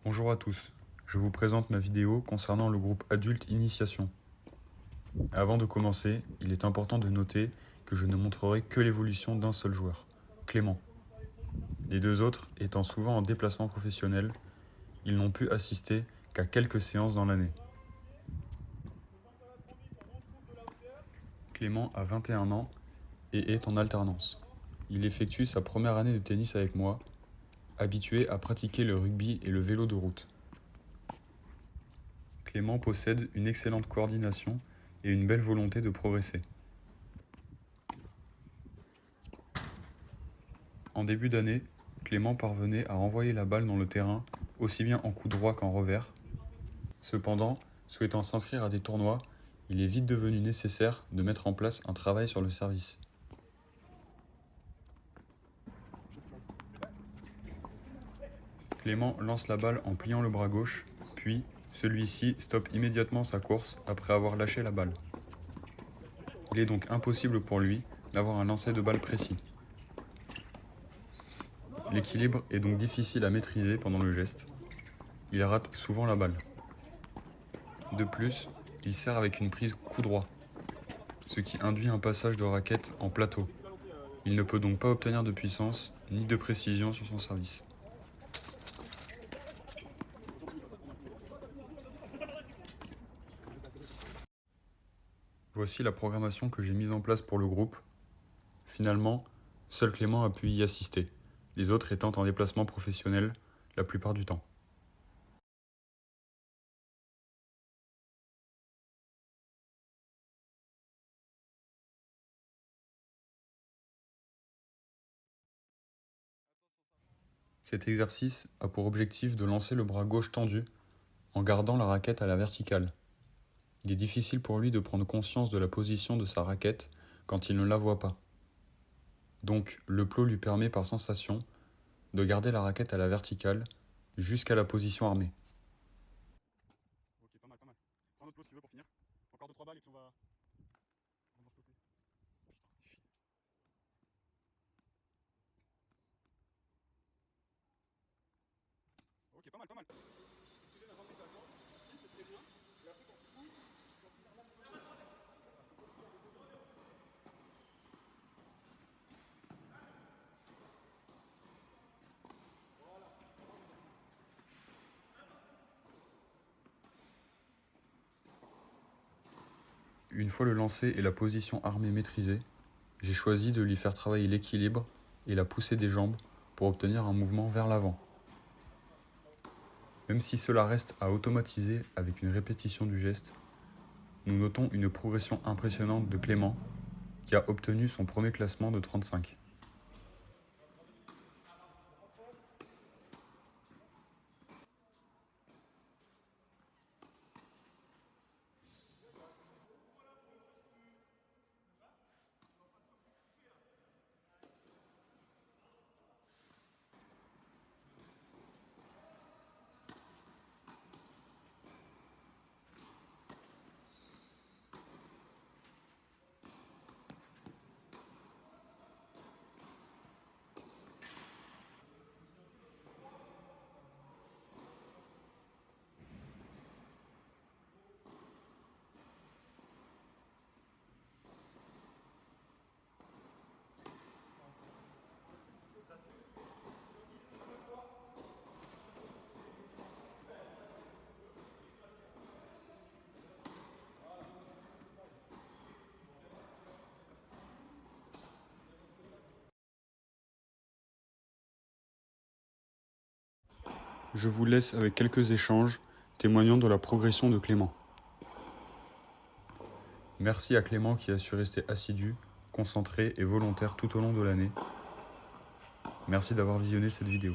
Bonjour à tous, je vous présente ma vidéo concernant le groupe adulte initiation. Avant de commencer, il est important de noter que je ne montrerai que l'évolution d'un seul joueur, Clément. Les deux autres étant souvent en déplacement professionnel, ils n'ont pu assister qu'à quelques séances dans l'année. Clément a 21 ans et est en alternance. Il effectue sa première année de tennis avec moi, habitué à pratiquer le rugby et le vélo de route. Clément possède une excellente coordination et une belle volonté de progresser. En début d'année, Clément parvenait à renvoyer la balle dans le terrain aussi bien en coup droit qu'en revers. Cependant, souhaitant s'inscrire à des tournois, il est vite devenu nécessaire de mettre en place un travail sur le service. Clément lance la balle en pliant le bras gauche, puis celui-ci stoppe immédiatement sa course après avoir lâché la balle. Il est donc impossible pour lui d'avoir un lancer de balle précis. L'équilibre est donc difficile à maîtriser pendant le geste. Il rate souvent la balle. De plus, il sert avec une prise coup droit, ce qui induit un passage de raquette en plateau. Il ne peut donc pas obtenir de puissance ni de précision sur son service. Voici la programmation que j'ai mise en place pour le groupe. Finalement, seul Clément a pu y assister, les autres étant en déplacement professionnel la plupart du temps. Cet exercice a pour objectif de lancer le bras gauche tendu en gardant la raquette à la verticale. Il est difficile pour lui de prendre conscience de la position de sa raquette quand il ne la voit pas. Donc, le plot lui permet par sensation de garder la raquette à la verticale jusqu'à la position armée. Ok, pas mal, pas mal. Prends un autre plot si tu veux pour finir. Encore 2-3 balles et puis on va stopper. Putain, chier. Ok, pas mal, pas mal. Une fois le lancer et la position armée maîtrisée, j'ai choisi de lui faire travailler l'équilibre et la poussée des jambes pour obtenir un mouvement vers l'avant. Même si cela reste à automatiser avec une répétition du geste, nous notons une progression impressionnante de Clément qui a obtenu son premier classement de 35. Je vous laisse avec quelques échanges témoignant de la progression de Clément. Merci à Clément qui a su rester assidu, concentré et volontaire tout au long de l'année. Merci d'avoir visionné cette vidéo.